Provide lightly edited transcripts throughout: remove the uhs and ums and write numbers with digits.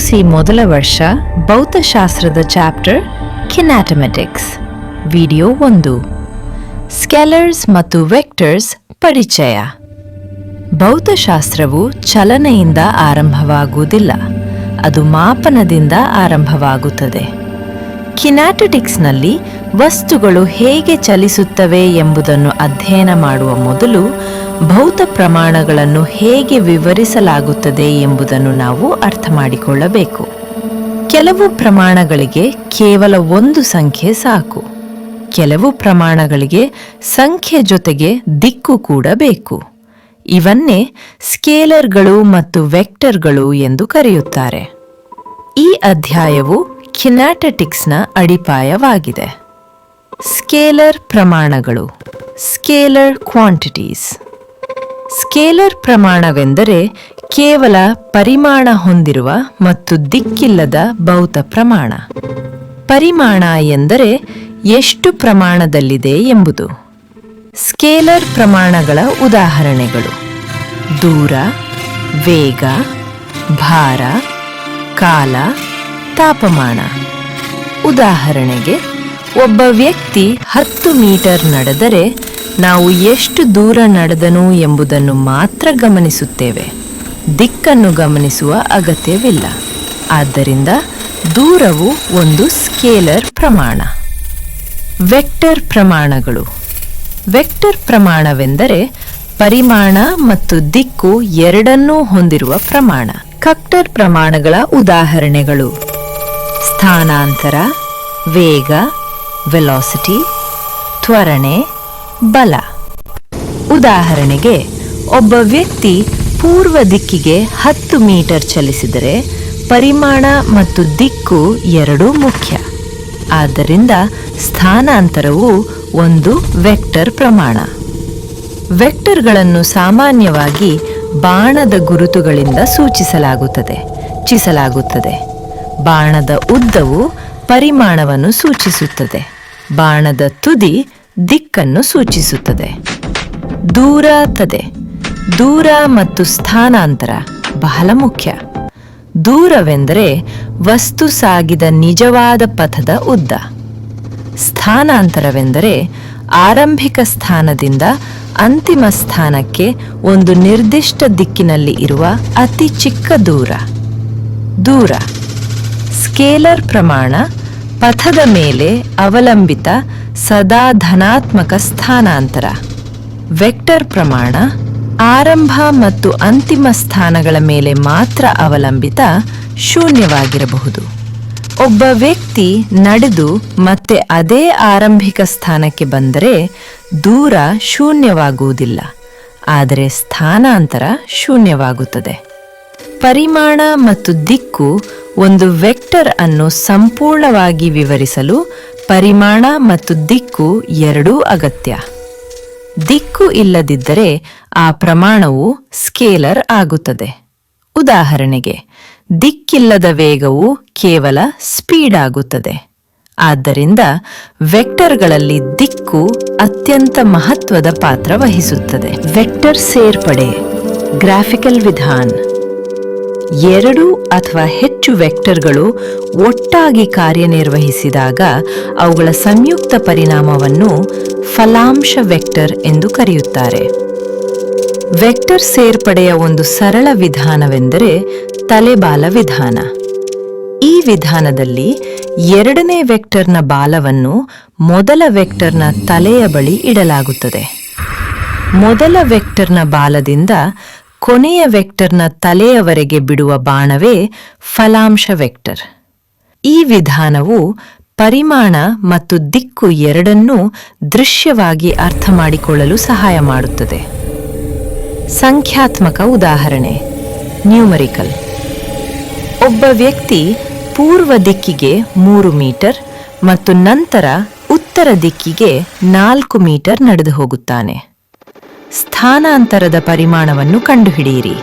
PUC ಮೊದಲ ವರ್ಷ ಭೌತಶಾಸ್ತ್ರದ ಚಾಪ್ಟರ್ ಕಿನಾಟಮೆಟಿಕ್ಸ್. ವಿಡಿಯೋ 1. ಸ್ಕೇಲರ್ಸ್ ಮತ್ತು ವೆಕ್ಟರ್ಸ್ ಪರಿಚಯ. ಭೌತಶಾಸ್ತ್ರವು ಚಲನೆಯಿಂದ ಆರಂಭವಾಗುವುದಿಲ್ಲ, ಅದು ಮಾಪನದಿಂದ ಆರಂಭವಾಗುತ್ತದೆ. ಕಿನಾಟೆಟಿಕ್ಸ್ನಲ್ಲಿ ವಸ್ತುಗಳು ಹೇಗೆ ಚಲಿಸುತ್ತವೆ ಎಂಬುದನ್ನು ಅಧ್ಯಯನ ಮಾಡುವ ಮೊದಲು ಭೌತ ಪ್ರಮಾಣಗಳನ್ನು ಹೇಗೆ ವಿವರಿಸಲಾಗುತ್ತದೆ ಎಂಬುದನ್ನು ನಾವು ಅರ್ಥ ಮಾಡಿಕೊಳ್ಳಬೇಕು. ಕೆಲವು ಪ್ರಮಾಣಗಳಿಗೆ ಕೇವಲ ಒಂದು ಸಂಖ್ಯೆ ಸಾಕು. ಕೆಲವು ಪ್ರಮಾಣಗಳಿಗೆ ಸಂಖ್ಯೆ ಜೊತೆಗೆ ದಿಕ್ಕು ಕೂಡ ಬೇಕು. ಇವನ್ನೇ ಸ್ಕೇಲರ್ಗಳು ಮತ್ತು ವೆಕ್ಟರ್ಗಳು ಎಂದು ಕರೆಯುತ್ತಾರೆ. ಈ ಅಧ್ಯಾಯವು ಕಿನಾಟೆಟಿಕ್ಸ್ನ ಅಡಿಪಾಯವಾಗಿದೆ. ಸ್ಕೇಲರ್ ಪ್ರಮಾಣಗಳು, ಸ್ಕೇಲರ್ ಕ್ವಾಂಟಿಟೀಸ್. ಸ್ಕೇಲರ್ ಪ್ರಮಾಣವೆಂದರೆ ಕೇವಲ ಪರಿಮಾಣ ಹೊಂದಿರುವ ಮತ್ತು ದಿಕ್ಕಿಲ್ಲದ ಭೌತ ಪ್ರಮಾಣ. ಪರಿಮಾಣ ಎಂದರೆ ಎಷ್ಟು ಪ್ರಮಾಣದಲ್ಲಿದೆ ಎಂಬುದು. ಸ್ಕೇಲರ್ ಪ್ರಮಾಣಗಳ ಉದಾಹರಣೆಗಳು: ದೂರ, ವೇಗ, ಭಾರ, ಕಾಲ, ತಾಪಮಾನ. ಉದಾಹರಣೆಗೆ, ಒಬ್ಬ ವ್ಯಕ್ತಿ 10 ಮೀಟರ್ ನಡೆದರೆ ನಾವು ಎಷ್ಟು ದೂರ ನಡೆದನು ಎಂಬುದನ್ನು ಮಾತ್ರ ಗಮನಿಸುತ್ತೇವೆ, ದಿಕ್ಕನ್ನು ಗಮನಿಸುವ ಅಗತ್ಯವಿಲ್ಲ. ಆದ್ದರಿಂದ ದೂರವು ಒಂದು ಸ್ಕೇಲರ್ ಪ್ರಮಾಣ. ವೆಕ್ಟರ್ ಪ್ರಮಾಣಗಳು. ವೆಕ್ಟರ್ ಪ್ರಮಾಣವೆಂದರೆ ಪರಿಮಾಣ ಮತ್ತು ದಿಕ್ಕು ಎರಡನ್ನೂ ಹೊಂದಿರುವ ಪ್ರಮಾಣ. ವೆಕ್ಟರ್ ಪ್ರಮಾಣಗಳ ಉದಾಹರಣೆಗಳು: ಸ್ಥಾನಾಂತರ, ವೇಗ, ವೆಲಾಸಿಟಿ, ತ್ವರಣೆ, ಬಲ. ಉದಾಹರಣೆಗೆ, ಒಬ್ಬ ವ್ಯಕ್ತಿ ಪೂರ್ವ ದಿಕ್ಕಿಗೆ 10 ಮೀಟರ್ ಚಲಿಸಿದರೆ ಪರಿಮಾಣ ಮತ್ತು ದಿಕ್ಕು ಎರಡೂ ಮುಖ್ಯ. ಆದ್ದರಿಂದ ಸ್ಥಾನಾಂತರವು ಒಂದು ವೆಕ್ಟರ್ ಪ್ರಮಾಣ. ವೆಕ್ಟರ್ಗಳನ್ನು ಸಾಮಾನ್ಯವಾಗಿ ಬಾಣದ ಗುರುತುಗಳಿಂದ ಸೂಚಿಸಲಾಗುತ್ತದೆ. ಬಾಣದ ಉದ್ದವು ಪರಿಮಾಣವನ್ನು ಸೂಚಿಸುತ್ತದೆ. ಬಾಣದ ತುದಿ ದಿಕ್ಕನ್ನು ಸೂಚಿಸುತ್ತದೆ. ದೂರ ಮತ್ತು ಸ್ಥಾನಾಂತರ ಬಹಳ ಮುಖ್ಯ. ದೂರವೆಂದರೆ ವಸ್ತು ಸಾಗಿದ ನಿಜವಾದ ಪಥದ ಉದ್ದ. ಸ್ಥಾನಾಂತರವೆಂದರೆ ಆರಂಭಿಕ ಸ್ಥಾನದಿಂದ ಅಂತಿಮ ಸ್ಥಾನಕ್ಕೆ ಒಂದು ನಿರ್ದಿಷ್ಟ ದಿಕ್ಕಿನಲ್ಲಿ ಇರುವ ಅತಿ ಚಿಕ್ಕ ದೂರ. ಸ್ಕೇಲರ್ ಪ್ರಮಾಣ ಪಥದ ಮೇಲೆ ಅವಲಂಬಿತ ಸದಾ ಧನಾತ್ಮಕ ಸ್ಥಾನಾಂತರ. ವೆಕ್ಟರ್ ಪ್ರಮಾಣ ಆರಂಭ ಮತ್ತು ಅಂತಿಮ ಸ್ಥಾನಗಳ ಮೇಲೆ ಮಾತ್ರ ಅವಲಂಬಿತ, ಶೂನ್ಯವಾಗಿರಬಹುದು. ಒಬ್ಬ ವ್ಯಕ್ತಿ ನಡೆದು ಮತ್ತೆ ಅದೇ ಆರಂಭಿಕ ಸ್ಥಾನಕ್ಕೆ ಬಂದರೆ ದೂರ ಶೂನ್ಯವಾಗುವುದಿಲ್ಲ, ಆದರೆ ಸ್ಥಾನಾಂತರ ಶೂನ್ಯವಾಗುತ್ತದೆ. ಪರಿಮಾಣ ಮತ್ತು ದಿಕ್ಕು ಒಂದು ವೆಕ್ಟರ್ ಅನ್ನು ಸಂಪೂರ್ಣವಾಗಿ ವಿವರಿಸಲು ಪರಿಮಾಣ ಮತ್ತು ದಿಕ್ಕು ಎರಡೂ ಅಗತ್ಯ. ದಿಕ್ಕು ಇಲ್ಲದಿದ್ದರೆ ಆ ಪ್ರಮಾಣವು ಸ್ಕೇಲರ್ ಆಗುತ್ತದೆ. ಉದಾಹರಣೆಗೆ, ದಿಕ್ಕಿಲ್ಲದ ವೇಗವು ಕೇವಲ ಸ್ಪೀಡ್ ಆಗುತ್ತದೆ. ಆದ್ದರಿಂದ ವೆಕ್ಟರ್ಗಳಲ್ಲಿ ದಿಕ್ಕು ಅತ್ಯಂತ ಮಹತ್ವದ ಪಾತ್ರ ವಹಿಸುತ್ತದೆ. ವೆಕ್ಟರ್ ಸೇರ್ಪಡೆ, ಗ್ರಾಫಿಕಲ್ ವಿಧಾನ. 2 ಅಥವಾ ಹೆಚ್ಚು ವೆಕ್ಟರ್ಗಳು ಒಟ್ಟಾಗಿ ಕಾರ್ಯನಿರ್ವಹಿಸಿದಾಗ ಅವುಗಳ ಸಂಯುಕ್ತ ಪರಿಣಾಮವನ್ನು ಫಲಾಂಶ ವೆಕ್ಟರ್ ಎಂದು ಕರೆಯುತ್ತಾರೆ. ವೆಕ್ಟರ್ ಸೇರ್ಪಡೆಯ ಒಂದು ಸರಳ ವಿಧಾನವೆಂದರೆ ತಲೆಬಾಲ ವಿಧಾನ. ಈ ವಿಧಾನದಲ್ಲಿ ಎರಡನೇ ವೆಕ್ಟರ್ನ ಬಾಲವನ್ನು ಮೊದಲ ವೆಕ್ಟರ್ನ ತಲೆಯ ಬಳಿ ಇಡಲಾಗುತ್ತದೆ. ಮೊದಲ ವೆಕ್ಟರ್ನ ಬಾಲದಿಂದ ಕೊನೆಯ ವೆಕ್ಟರ್ನ ತಲೆಯವರೆಗೆ ಬಿಡುವ ಬಾಣವೇ ಫಲಾಂಶ ವೆಕ್ಟರ್. ಈ ವಿಧಾನವು ಪರಿಮಾಣ ಮತ್ತು ದಿಕ್ಕು ಎರಡನ್ನೂ ದೃಶ್ಯವಾಗಿ ಅರ್ಥ ಮಾಡಿಕೊಳ್ಳಲು ಸಹಾಯ ಮಾಡುತ್ತದೆ. ಸಂಖ್ಯಾತ್ಮಕ ಉದಾಹರಣೆ, ನ್ಯೂಮರಿಕಲ್. ಒಬ್ಬ ವ್ಯಕ್ತಿ ಪೂರ್ವ ದಿಕ್ಕಿಗೆ 3 ಮೀಟರ್ ಮತ್ತು ನಂತರ ಉತ್ತರ ದಿಕ್ಕಿಗೆ 4 ಮೀಟರ್ ನಡೆದು ಹೋಗುತ್ತಾನೆ. ಸ್ಥಾನಾಂತರದ ಪರಿಮಾಣವನ್ನು ಕಂಡುಹಿಡಿಯಿರಿ.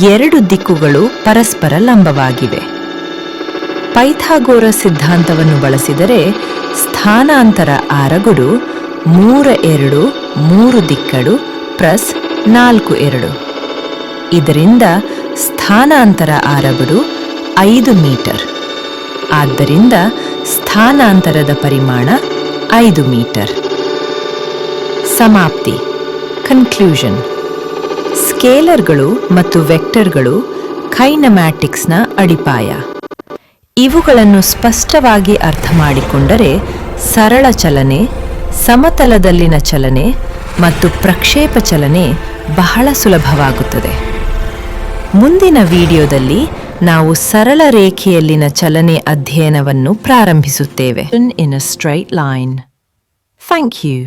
2 ದಿಕ್ಕುಗಳು ಪರಸ್ಪರ ಲಂಬವಾಗಿವೆ. ಪೈಥಾಗೋರಸ್ ಸಿದ್ಧಾಂತವನ್ನು ಬಳಸಿದರೆ ಸ್ಥಾನಾಂತರ ಆರಗುಡು 3 2 3 ದಿಕ್ಕಡು ಪ್ಲಸ್ 4 2. ಇದರಿಂದ ಸ್ಥಾನಾಂತರ ಆರಗುಡು 5 ಮೀಟರ್. ಆದ್ದರಿಂದ ಸ್ಥಾನಾಂತರದ ಪರಿಮಾಣ 5 ಮೀಟರ್. ಸಮಾಪ್ತಿ, ಕನ್ಕ್ಲೂಷನ್. ಸ್ಕೇಲರ್ಗಳು ಮತ್ತು ವೆಕ್ಟರ್ಗಳು ಕೈನಮ್ಯಾಟಿಕ್ಸ್ನ ಅಡಿಪಾಯ. ಇವುಗಳನ್ನು ಸ್ಪಷ್ಟವಾಗಿ ಅರ್ಥ ಮಾಡಿಕೊಂಡರೆ ಸರಳ ಚಲನೆ, ಸಮತಲದಲ್ಲಿನ ಚಲನೆ ಮತ್ತು ಪ್ರಕ್ಷೇಪ ಚಲನೆ ಬಹಳ ಸುಲಭವಾಗುತ್ತದೆ. ಮುಂದಿನ ವಿಡಿಯೋದಲ್ಲಿ ನಾವು ಸರಳ ರೇಖೆಯಲ್ಲಿನ ಚಲನೆ ಅಧ್ಯಯನವನ್ನು ಪ್ರಾರಂಭಿಸುತ್ತೇವೆ. In a straight line. Thank you.